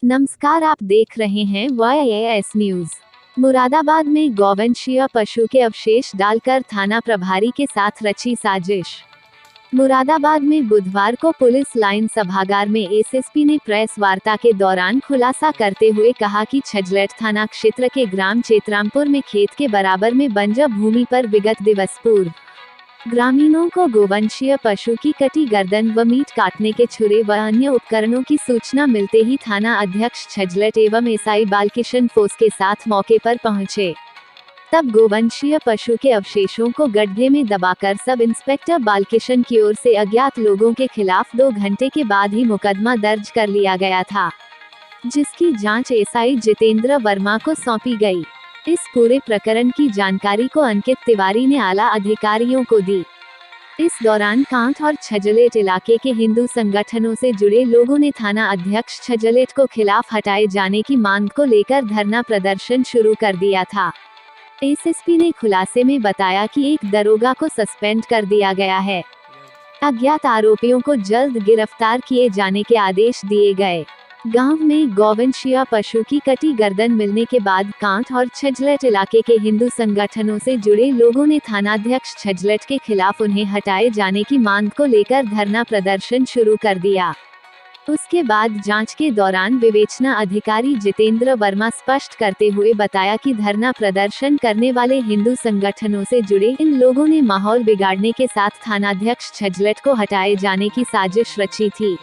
नमस्कार, आप देख रहे हैं YAS न्यूज। मुरादाबाद में गौवंशीय पशु के अवशेष डालकर थाना प्रभारी के साथ रची साजिश। मुरादाबाद में बुधवार को पुलिस लाइन सभागार में एसएसपी ने प्रेस वार्ता के दौरान खुलासा करते हुए कहा कि छजलेट थाना क्षेत्र के ग्राम चेतरामपुर में खेत के बराबर में बंजर भूमि पर विगत दिवस पूर्व ग्रामीणों को गोवंशीय पशु की कटी गर्दन व मीट काटने के छुरे व अन्य उपकरणों की सूचना मिलते ही थाना अध्यक्ष छजलेट एवं एसआई बालकिशन फोस के साथ मौके पर पहुंचे। तब गोवंशीय पशु के अवशेषों को गड्ढे में दबाकर सब इंस्पेक्टर बालकिशन की ओर से अज्ञात लोगों के खिलाफ 2 घंटे के बाद ही मुकदमा दर्ज कर लिया गया था, जिसकी जांच एसआई जितेंद्र वर्मा को सौंपी गई। इस पूरे प्रकरण की जानकारी को अंकित तिवारी ने आला अधिकारियों को दी। इस दौरान कांठ और छजलेट इलाके के हिंदू संगठनों से जुड़े लोगों ने थाना अध्यक्ष छजलेट को खिलाफ हटाए जाने की मांग को लेकर धरना प्रदर्शन शुरू कर दिया था। एसएसपी ने खुलासे में बताया कि एक दरोगा को सस्पेंड कर दिया गया है। अज्ञात आरोपियों को जल्द गिरफ्तार किए जाने के आदेश दिए गए। गांव में गौवंशीय पशु की कटी गर्दन मिलने के बाद कांठ और छजलेट इलाके के हिंदू संगठनों से जुड़े लोगों ने थानाध्यक्ष छजलेट के खिलाफ उन्हें हटाए जाने की मांग को लेकर धरना प्रदर्शन शुरू कर दिया। उसके बाद जांच के दौरान विवेचना अधिकारी जितेंद्र वर्मा स्पष्ट करते हुए बताया कि धरना प्रदर्शन करने वाले हिंदू संगठनों से जुड़े इन लोगों ने माहौल बिगाड़ने के साथ थानाध्यक्ष छजलेट को हटाए जाने की साजिश रची थी।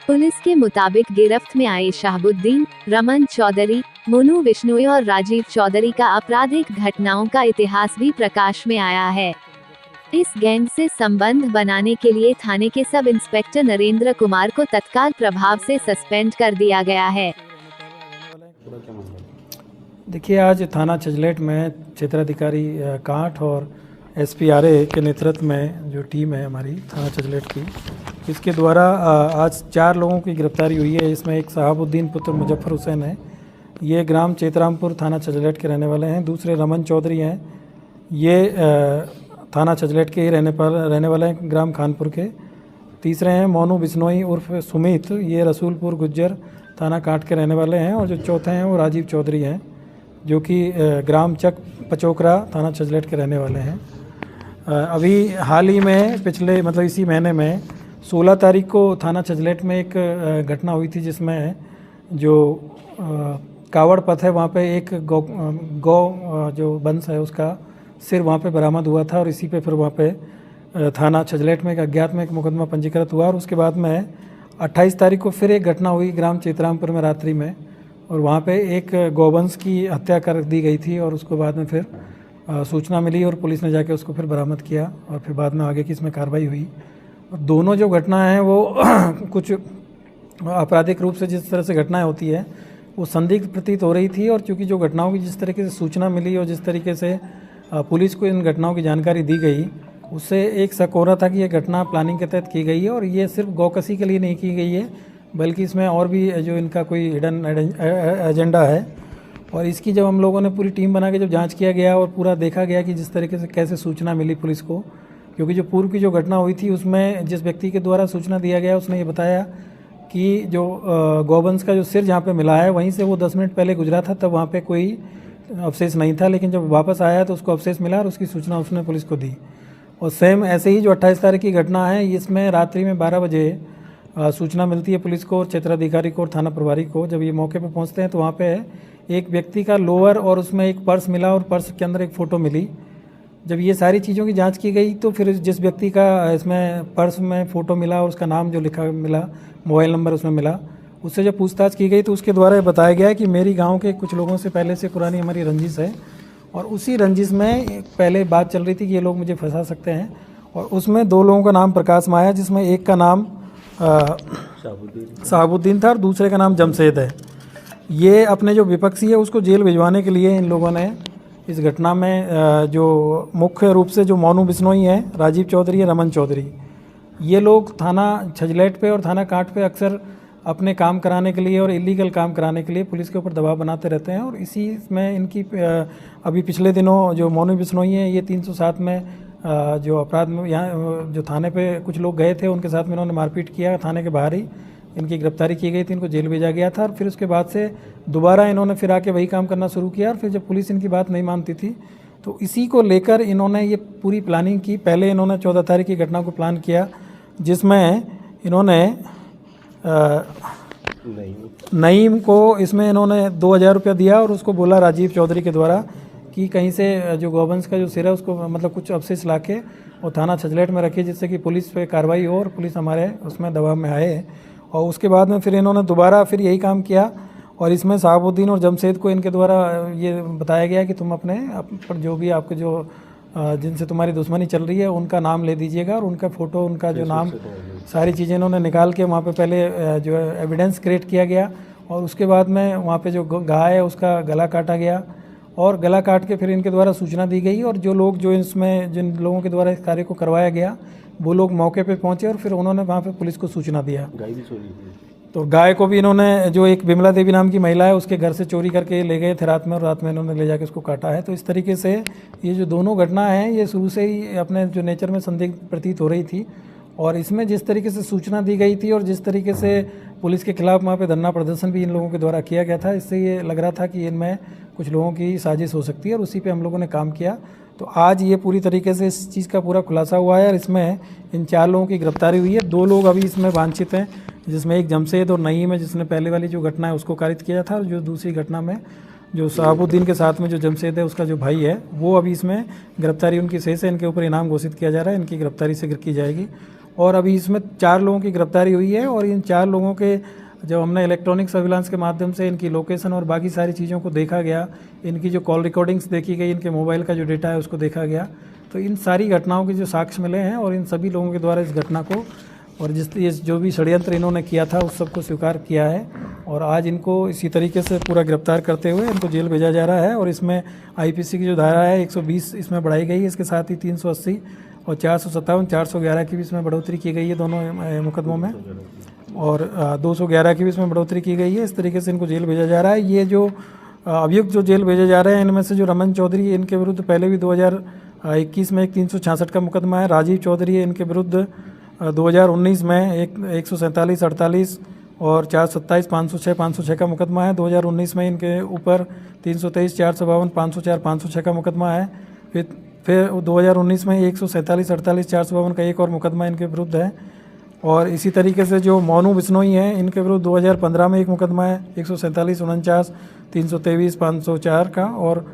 पुलिस के मुताबिक गिरफ्त में आए शहाबुद्दीन, रमन चौधरी, मोनू बिश्नोई और राजीव चौधरी का आपराधिक घटनाओं का इतिहास भी प्रकाश में आया है। इस गैंग से संबंध बनाने के लिए थाने के सब इंस्पेक्टर नरेंद्र कुमार को तत्काल प्रभाव से सस्पेंड कर दिया गया है। देखिए, आज थाना छजलेट में क्षेत्राधिकारी कांठ और एसपीआरए के नेतृत्व में जो टीम है हमारी थाना छजलेट की, इसके द्वारा आज 4 लोगों की गिरफ्तारी हुई है। इसमें एक शहाबुद्दीन पुत्र मुजफ्फर हुसैन है, ये ग्राम चेतरामपुर थाना छजलेट के रहने वाले हैं। दूसरे रमन चौधरी हैं, ये थाना छजलेट के ही रहने वाले हैं, ग्राम खानपुर के। तीसरे हैं मोनू बिश्नोई उर्फ सुमित, ये रसूलपुर गुज्जर थाना कांठ के रहने वाले हैं। और जो चौथे हैं वो राजीव चौधरी हैं, जो कि ग्राम चक पचोकरा थाना छजलेट के रहने वाले हैं। अभी हाल ही में पिछले इसी महीने में 16 तारीख को थाना छजलेट में एक घटना हुई थी, जिसमें जो कावड़ पथ है वहाँ पे एक गौ जो वंश है उसका सिर वहाँ पे बरामद हुआ था। और इसी पे फिर वहाँ पे थाना छजलेट में एक अज्ञात में एक मुकदमा पंजीकृत हुआ। और उसके बाद में 28 तारीख को फिर एक घटना हुई ग्राम चेतरामपुर में रात्रि में, और वहाँ पे एक गौवंश की हत्या कर दी गई थी। और उसके बाद में फिर सूचना मिली और पुलिस ने जाके उसको फिर बरामद किया और फिर बाद में आगे की इसमें कार्रवाई हुई। और दोनों जो घटनाएं हैं वो कुछ आपराधिक रूप से जिस तरह से घटनाएं होती है वो संदिग्ध प्रतीत हो रही थी। और चूँकि जो घटनाओं की जिस तरीके से सूचना मिली और जिस तरीके से पुलिस को इन घटनाओं की जानकारी दी गई, उससे एक शक हो रहा था कि ये घटना प्लानिंग के तहत की गई है। और ये सिर्फ गौकसी के लिए नहीं की गई है, बल्कि इसमें और भी जो इनका कोई हिडन एजेंडा है। और इसकी जब हम लोगों ने पूरी टीम बना के जब जांच किया गया और पूरा देखा गया कि जिस तरीके से कैसे सूचना मिली पुलिस को, क्योंकि जो पूर्व की जो घटना हुई थी उसमें जिस व्यक्ति के द्वारा सूचना दिया गया उसने ये बताया कि जो गौवंश का जो सिर जहाँ पे मिला है वहीं से वो 10 मिनट पहले गुजरा था, तब वहाँ पे कोई अवशेष नहीं था। लेकिन जब वापस आया तो उसको अवशेष मिला और उसकी सूचना उसने पुलिस को दी। और सेम ऐसे ही जो 28 तारीख की घटना है, इसमें रात्रि में 12 बजे सूचना मिलती है पुलिस को और क्षेत्राधिकारी को और थाना प्रभारी को। जब ये मौके पर पहुँचते हैं तो वहाँ पे एक व्यक्ति का लोअर और उसमें एक पर्स मिला और पर्स के अंदर एक फ़ोटो मिली। जब ये सारी चीज़ों की जांच की गई तो फिर जिस व्यक्ति का इसमें पर्स में फ़ोटो मिला और उसका नाम जो लिखा मिला, मोबाइल नंबर उसमें मिला, उससे जब पूछताछ की गई तो उसके द्वारा बताया गया कि मेरी गांव के कुछ लोगों से पहले से पुरानी हमारी रंजिश है। और उसी रंजिश में पहले बात चल रही थी कि ये लोग मुझे फंसा सकते हैं। और उसमें 2 लोगों का नाम प्रकाश में आया, जिसमें एक का नाम शहाबुद्दीन था और दूसरे का नाम जमशेद है। ये अपने जो विपक्षी है उसको जेल भिजवाने के लिए इन लोगों ने इस घटना में जो मुख्य रूप से जो मोनू बिश्नोई है, राजीव चौधरी है, रमन चौधरी, ये लोग थाना छजलेट पे और थाना कांठ पे अक्सर अपने काम कराने के लिए और इलीगल काम कराने के लिए पुलिस के ऊपर दबाव बनाते रहते हैं। और इसी में इनकी अभी पिछले दिनों जो मोनू बिश्नोई है, ये 307 में जो अपराध में यहाँ जो थाने पे कुछ लोग गए थे उनके साथ में इन्होंने मारपीट किया थाने के बाहर ही। इनकी गिरफ्तारी की गई थी, इनको जेल भेजा गया था और फिर उसके बाद से दोबारा इन्होंने फिर आके वही काम करना शुरू किया। और फिर जब पुलिस इनकी बात नहीं मानती थी तो इसी को लेकर इन्होंने ये पूरी प्लानिंग की। पहले इन्होंने 14 तारीख की घटना को प्लान किया, जिसमें इन्होंने नईम को इसमें इन्होंने 2000 रुपया दिया और उसको बोला राजीव चौधरी के द्वारा कि कहीं से जो गौवंश का जो सिर है उसको मतलब कुछ अवशेष लाके और थाना छजलेट में रखिए, जिससे कि पुलिस पे कार्रवाई हो और पुलिस हमारे उसमें दबाव में आए। और उसके बाद में फिर इन्होंने दोबारा फिर यही काम किया और इसमें शहाबुद्दीन और जमशेद को इनके द्वारा ये बताया गया कि तुम अपने जो भी आपके जो जिनसे तुम्हारी दुश्मनी चल रही है उनका नाम ले दीजिएगा और उनका फ़ोटो, उनका जो नाम, सारी चीज़ें इन्होंने निकाल के वहाँ पे पहले जो है एविडेंस क्रिएट किया गया। और उसके बाद में वहाँ पे जो गाय है उसका गला काटा गया और गला काट के फिर इनके द्वारा सूचना दी गई। और जो लोग जो इसमें जिन लोगों के द्वारा इस कार्य को करवाया गया वो लोग मौके पे पहुंचे और फिर उन्होंने वहाँ पे पुलिस को सूचना दिया। गाय भी चोरी हुई, तो गाय को भी इन्होंने, जो एक बिमला देवी नाम की महिला है उसके घर से चोरी करके ले गए थे रात में और रात में इन्होंने ले जाके उसको काटा है। तो इस तरीके से ये जो दोनों घटना हैं ये शुरू से ही अपने जो नेचर में संदिग्ध प्रतीत हो रही थी। और इसमें जिस तरीके से सूचना दी गई थी और जिस तरीके से पुलिस के खिलाफ वहाँ पे धरना प्रदर्शन भी इन लोगों के द्वारा किया गया था, इससे ये लग रहा था कि इनमें कुछ लोगों की साजिश हो सकती है और उसी पे हम लोगों ने काम किया। तो आज ये पूरी तरीके से इस चीज़ का पूरा खुलासा हुआ है और इसमें इन 4 लोगों की गिरफ्तारी हुई है। 2 लोग अभी इसमें वांछित हैं, जिसमें एक जमशेद और नईम है जिसने पहले वाली जो घटना है उसको कारित किया था, और जो दूसरी घटना में जो शहाबुद्दीन के साथ में जो जमशेद है उसका जो भाई है वो अभी इसमें गिरफ्तारी उनकी शेष है। इनके ऊपर इनाम घोषित किया जा रहा है, इनकी गिरफ्तारी से की जाएगी। और अभी इसमें 4 लोगों की गिरफ्तारी हुई है और इन 4 लोगों के जब हमने इलेक्ट्रॉनिक सर्विलांस के माध्यम से इनकी लोकेशन और बाकी सारी चीज़ों को देखा गया, इनकी जो कॉल रिकॉर्डिंग्स देखी गई, इनके मोबाइल का जो डेटा है उसको देखा गया, तो इन सारी घटनाओं के जो साक्ष्य मिले हैं और इन सभी लोगों के द्वारा इस घटना को और जिस जो भी षड्यंत्र इन्होंने किया था उस सबको स्वीकार किया है। और आज इनको इसी तरीके से पूरा गिरफ्तार करते हुए इनको जेल भेजा जा रहा है। और इसमें आईपीसी की जो धारा है 120 इसमें बढ़ाई गई है, इसके साथ ही 380 और 457, 411 की भी इसमें बढ़ोतरी की गई है दोनों मुकदमों में, और 211 की भी इसमें बढ़ोतरी की गई है। इस तरीके से इनको जेल भेजा जा रहा है। ये जो अभियुक्त जो जेल भेजे जा रहे हैं इनमें से जो रमन चौधरी है इनके विरुद्ध पहले भी 2021 में एक 366 का मुकदमा है। राजीव चौधरी है, इनके विरुद्ध 2019 में एक 147, 48 और 427, 506, 506 का मुकदमा है। 2019 में इनके ऊपर 323, 452, 504, 506 का मुकदमा है। फिर 2019 में 147, 48, 452 का एक और मुकदमा इनके विरुद्ध है। और इसी तरीके से जो मोनू बिश्नोई हैं इनके विरुद्ध 2015 में एक मुकदमा है 147, 49, 323, 504 का। और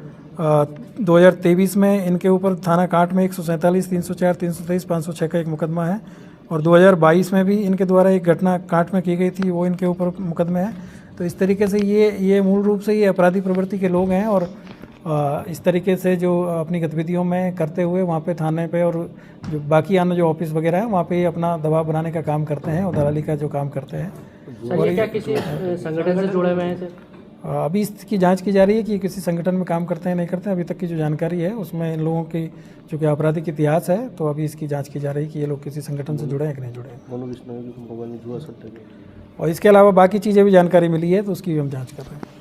2023 में इनके ऊपर थाना कांट में 147, 304, 323, 506 का एक मुकदमा है। और 2022 में भी इनके द्वारा एक घटना कांट में की गई थी, वो इनके ऊपर मुकदमे हैं। तो इस तरीके से ये मूल रूप से ये अपराधी प्रवृत्ति के लोग हैं और इस तरीके से जो अपनी गतिविधियों में करते हुए वहाँ पे थाने पे और जो बाकी अन्य जो ऑफिस वगैरह है वहाँ पे ये अपना दबाव बनाने का काम करते हैं और दलाली का जो काम करते हैं। सर, ये क्या किसी संगठन से जुड़े हुए हैं सर? अभी इसकी जांच की जा रही है कि किसी संगठन में काम करते हैं नहीं करते हैं। अभी तक की जो जानकारी है उसमें इन लोगों की जो कि आपराधिक इतिहास है, तो अभी इसकी जांच की जा रही है कि ये लोग किसी संगठन से जुड़े हैं कि नहीं जुड़े हैं। और इसके अलावा बाकी चीज़ें भी जानकारी मिली है तो उसकी भी हम जांच कर रहे हैं।